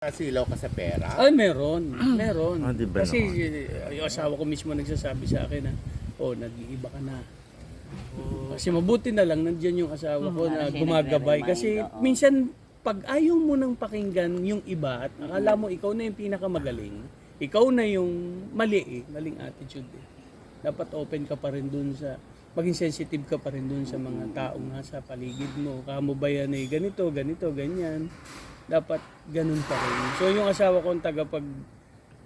Nasilaw ka sa pera? Ay, meron. Meron. Ah, di ba Kasi naman? yung asawa ko mismo nagsasabi sa akin na, oh, nag-iiba ka na. Kasi mabuti na lang nandiyan yung asawa ko na gumagabay. Kasi minsan, pag ayaw mo nang pakinggan yung iba at akala mo ikaw na yung pinakamagaling, ikaw na yung mali maling attitude eh. Dapat open ka pa rin dun sa, maging sensitive ka pa rin dun sa mga taong nasa paligid mo. Kamo ba yan eh, ganito, ganyan. Dapat ganun pa rin. So yung asawa ko ang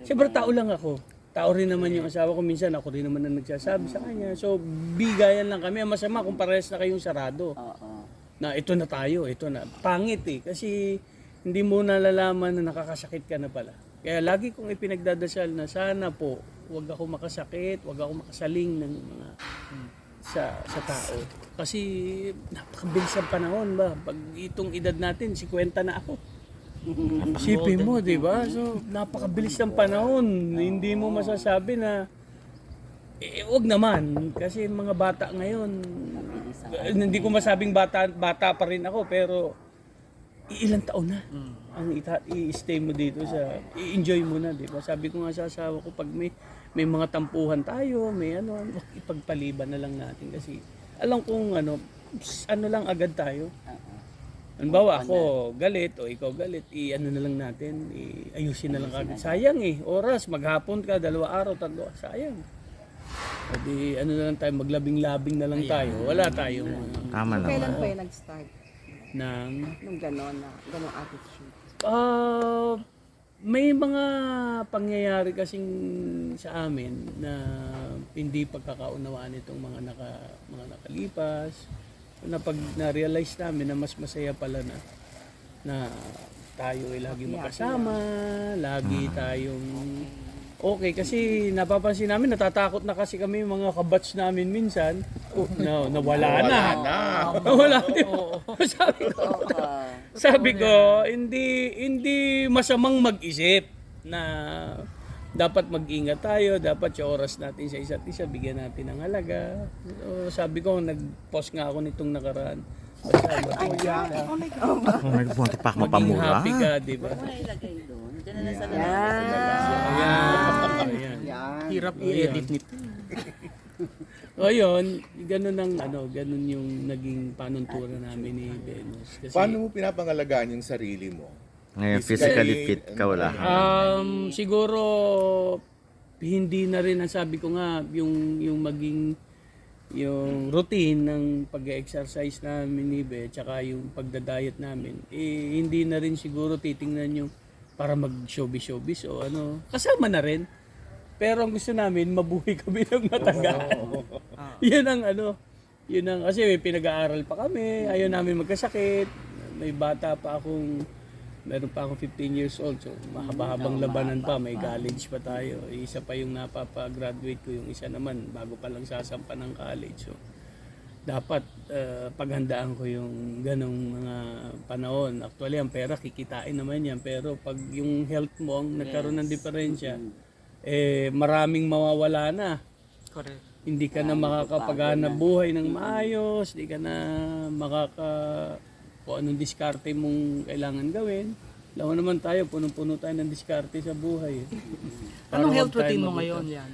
siyempre tao lang ako. Tao rin naman yung asawa ko. Minsan ako rin naman ang nagsasabi sa kanya. So bigayan lang kami. Ang masama kung parehas na kayong sarado. Na ito na tayo, ito na. Pangit eh. Kasi hindi mo nalalaman na nakakasakit ka na pala. Kaya lagi kong ipinagdadasal na sana po, huwag ako makasakit, huwag ako makasaling ng mga sa tao. Kasi napakabilis ang panahon ba? Pag itong edad natin, 50 na ako. Isipin mo, di ba? So, napakabilis ng panahon. Hindi mo masasabi na, wag naman. Kasi mga bata ngayon, hindi ko masabing bata pa rin ako, pero ilang taon na ang i-stay mo dito i-enjoy mo na, di ba? Sabi ko nga sa asawa ko, pag may mga tampuhan tayo, may ipagpaliban na lang natin kasi alam kong ano lang agad tayo. Halimbawa ako galit o ikaw galit, ano na lang natin, ayusin na lang agad. Sayang eh, oras, maghapon ka, 2 araw, 3 sayang. Pwede ano na lang tayo, maglabing-labing na lang tayo. Wala tayong Tama naman. Kailan pa yung nag-start? nung Nung gano'n attitude? May mga pangyayari kasing sa amin na hindi pagkakaunawaan itong mga nakalipas na pag na-realize namin na mas masaya pala na tayo ay lagi magkasama, lagi tayong okay. Kasi napapansin namin, natatakot na kasi kami mga kabatch namin minsan. Nawala na. Nawala na. Sabi ko, hindi masamang mag-isip na dapat mag-ingat tayo, dapat yung oras natin sa isa't isa, bigyan natin ng halaga. So, sabi ko, nag-post nga ako nitong nakaraan. Basta Nagpunta pa ako maging mapamura. happy ka, di ba? Ano ilagay doon? Diyan na lang sa Ayan. Hirap i-edit nito. O yun, ganun yung naging panunturan namin ni Venus. Kasi, Paano mo pinapangalagaan yung sarili mo? Ngayon, physically fit ka, wala ka. siguro hindi na rin ang sabi ko nga yung maging yung routine ng pag-exercise namin ni Be tsaka yung pagda-diet namin hindi na rin siguro titingnan yung para mag-showbiz o ano kasama na rin pero ang gusto namin mabuhay kami ng matagal. Yun ang kasi may pinag-aaral pa kami, ayaw namin magkasakit, may bata pa akong meron pa akong 15 years old, so mahaba-habang labanan pa, may college pa tayo. Isa pa yung napapa-graduate ko, yung isa naman, bago pa lang sasampa ng college. So, dapat paghandaan ko yung ganong mga panahon. Actually, ang pera, kikitain naman yan. Pero pag yung health mo ang nagkaroon ng diferensya, maraming mawawala na. Correct. Hindi ka na makakapaghanap buhay ng maayos, hindi ka na kung anong diskarte mong kailangan gawin. Alam mo naman tayo, punong-puno tayo ng diskarte sa buhay. Anong health routine mo ngayon yan?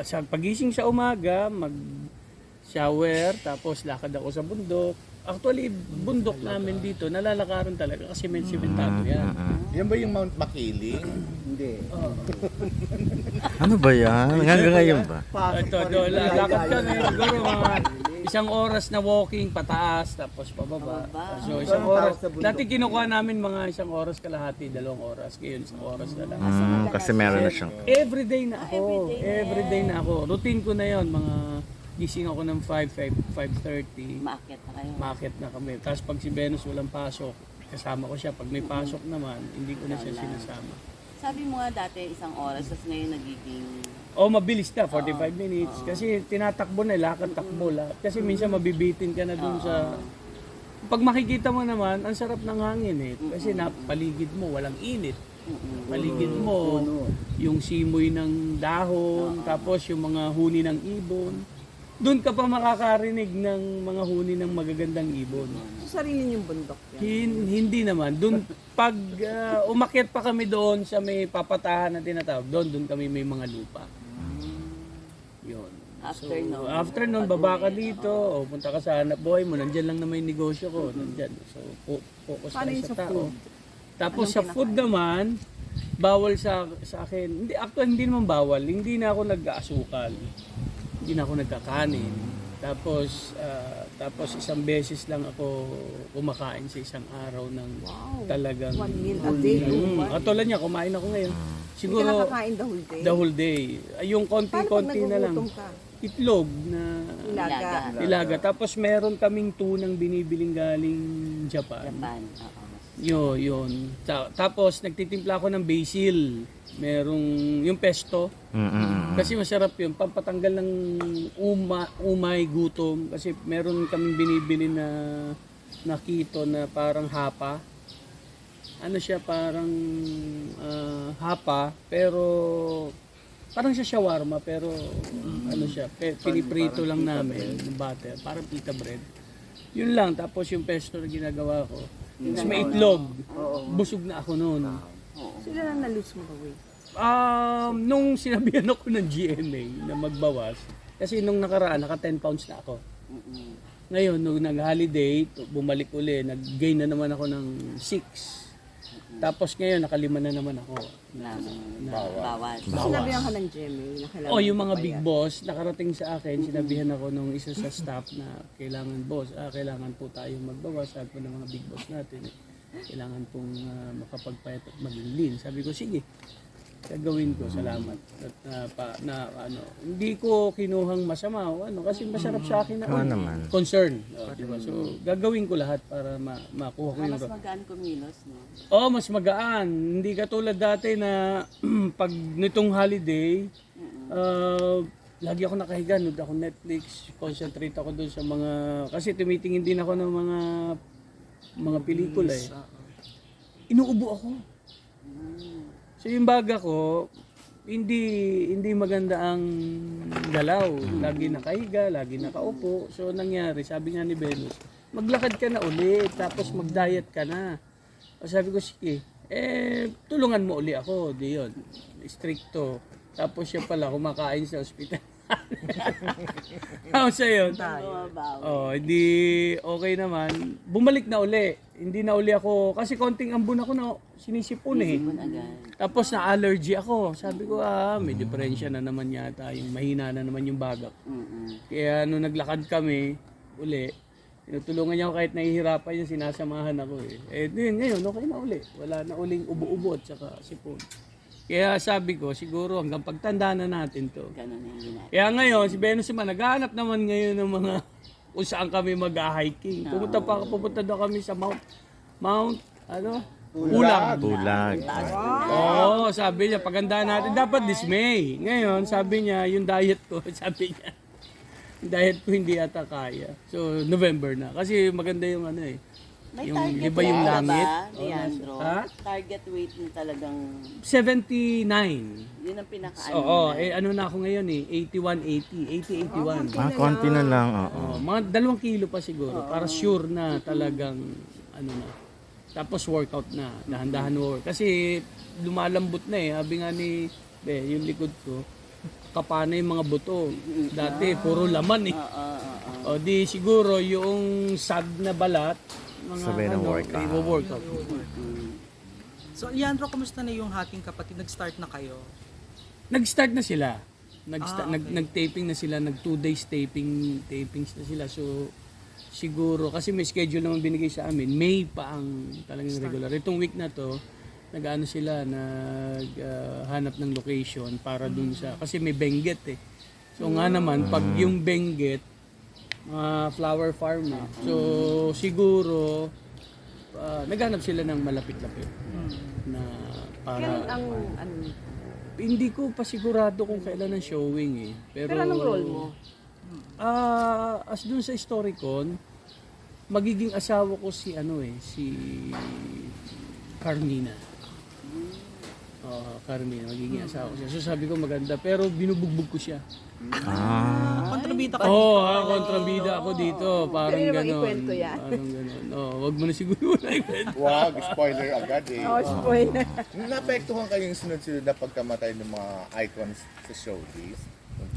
Sa pagising sa umaga, mag-shower, tapos lakad ako sa bundok. Actually, bundok namin dito, nalalakaran talaga kasi may simentado yan. Yan ba yung Mount Makiling? Hindi. Ano ba yan? Hanggang ngayon ba? Ito, lakad kami, siguro mga 1 oras na walking pataas, tapos pababa. So, 1 oras. Dati kinukuha namin mga 1 oras kalahati, 2 oras. Ngayon, 1 oras na lang. Kasi meron na siyang... Everyday na ako. Everyday na ako. Routine ko na yon, mga gising ako ng 5:30. Maakyat na kayo. Maakyat na kami. Tapos pag si Venus walang pasok, kasama ko siya. Pag may pasok naman, hindi ko na siya sinasama. Sabi mo nga dati 1 oras, tapos ngayon nagiging... Mabilis na, 45 minutes. Kasi tinatakbo na, lakad-takbo lahat. Kasi minsan mabibitin ka na dun sa... Pag makikita mo naman, ang sarap ng hangin eh. Kasi paligid mo, walang init. Paligid mo, yung simoy ng dahon, tapos yung mga huni ng ibon. Doon ka pa makakarinig ng mga huni ng magagandang ibon. sarili niyong bundok yan. Hindi naman. Doon, pag umakyat pa kami doon sa may papatahan na tinatawag, doon kami may mga lupa. Yun. After nun, baba ka dito, o punta ka sa hanap buhay mo, nandyan lang naman yung negosyo ko, nandyan. So, focus Paano tayo yung sa sa tao. food? Tapos sa food naman, bawal sa akin. Hindi, actually, hindi naman bawal. Hindi na ako nag-aasukal. Hindi na ako nagkakanin. Tapos isang beses lang ako kumakain sa isang araw ng talagang 1 meal a day. katulad niya, kumain ako ngayon. Hindi ka Siguro nakakain the whole day. the whole day. Yung Paano pag konti-konti na lang. nagugutom ka? Itlog na Ilaga. ilaga. Tapos meron kaming tunang binibiling galing Japan. Japan. Oo. Yun. Tapos nagtitimpla ako ng basil. Merong yung pesto. Kasi masarap yun. Pampatanggal ng umay, gutom. Kasi meron kaming binibili na keto na parang hapa. Ano siya, parang hapa. Pero parang siya shawarma. Pero ano siya, piniprito lang namin ng butter. Parang pita bread. Yun lang. Tapos yung pesto na ginagawa ko. Tapos may itlog. Busog na ako noon. Sila na na-lose mo the weight. Nung sinabihan ako ng GMA na magbawas, kasi nung nakaraan, naka 10 pounds na ako. Ngayon, nung nag-holiday, bumalik uli, nag-gain na naman ako ng 6. Tapos ngayon, nakalima na naman ako. Bawas. Sinabihan ka ng GMA na kailangan Oh, yung mga mo big bayad. boss, nakarating sa akin, sinabihan ako nung isa sa staff na kailangan kailangan po tayong magbawas. Sabi ko ng mga big boss natin, kailangan pong makapagpayat at maging lean. Sabi ko, sige, gagawin ko, salamat. At hindi ko kinuhang masama o kasi masarap sa akin na concern. Diba? So, gagawin ko lahat para makuha ko yung Mas magaan kumilos, no? mas magaan. Hindi katulad dati na pag nitong holiday, lagi ako nakahiga, nood ako Netflix, concentrate ako doon sa mga, kasi tumitingin din ako ng mga pelikula eh. Inuubo ako. So yung baga ko, hindi maganda ang galaw. Lagi nakahiga, lagi nakaupo. So nangyari, sabi nga ni Venus, maglakad ka na uli, tapos mag-diet ka na. O sabi ko, sige, tulungan mo uli ako. Di yun, stricto. Tapos siya pala, kumakain sa ospital. Ano sa yun? Hindi okay naman. Bumalik na uli. Hindi na uli ako, kasi konting ambon ako na sinisipon eh. Tapos na allergy ako. Sabi ko, may diferensya na naman yata. Yung mahina na naman yung bagak. Kaya nung naglakad kami, uli, tinutulungan niya ako kahit nahihirapan yung sinasamahan ako eh. Ngayon, okay na uli. Wala na uling ubo-ubo at saka sipon. Kaya sabi ko, siguro hanggang pagtanda na natin to. Ganun yung ginagawa. Kaya ngayon, si Venus naman, naghahanap naman ngayon ng mga kung saan kami mag-hiking. Pupunta daw kami sa Mount Pulag. Oo, sabi niya, paganda natin, dapat this May. Ngayon, sabi niya, yung diet ko, yung diet ko hindi ata kaya. So, November na. Kasi maganda yung May yung, target di ba yung weight langit? ba, Leandro? Ha? Target weight mo talagang, 79. yun ang pinaka-ano. Oo, ano na ako ngayon 81. Konti na lang. Mga 2 kilo pa siguro, para sure na talagang, na. Tapos workout na, dahan-dahan work. Kasi lumalambot na sabi nga ni, yung likod ko, kapana yung mga buto. Dati, puro laman O di siguro, yung sad na balat, Sabay ng workout. So, Leandro, kumusta na yung hating kapatid? Nag-start na kayo? Nag-start na sila. Okay. Nag-taping na sila, nag 2 days tapings na sila. So siguro kasi may schedule naman binigay sa amin. May pa ang talagang regular. Itong week na to, nag-ano sila, naghanap ng location para dun sa, kasi may Benguet eh. So nga naman, pag yung Benguet, flower farm eh. So siguro naghanap sila ng malapit-lapit na para Kailan ang hindi ko pa sigurado kung kailan ang showing eh. Pero anong role mo? As dun sa Storycon, magiging asawa ko si si Carmina. Carmina, magiging asawa ko siya. So sabi ko maganda, pero binubugbog ko siya. kontrabida ka Oo, dito. kontrabida ako dito. Parang Pwede naman gano'n. ikwento yan. Parang gano'n. Wag mo na siguro na ikwento. Wag, spoiler agad eh. Oh, spoiler. Naapektuhan kayong sunod-sunod na pagkamatay ng mga icons sa showbiz? Ng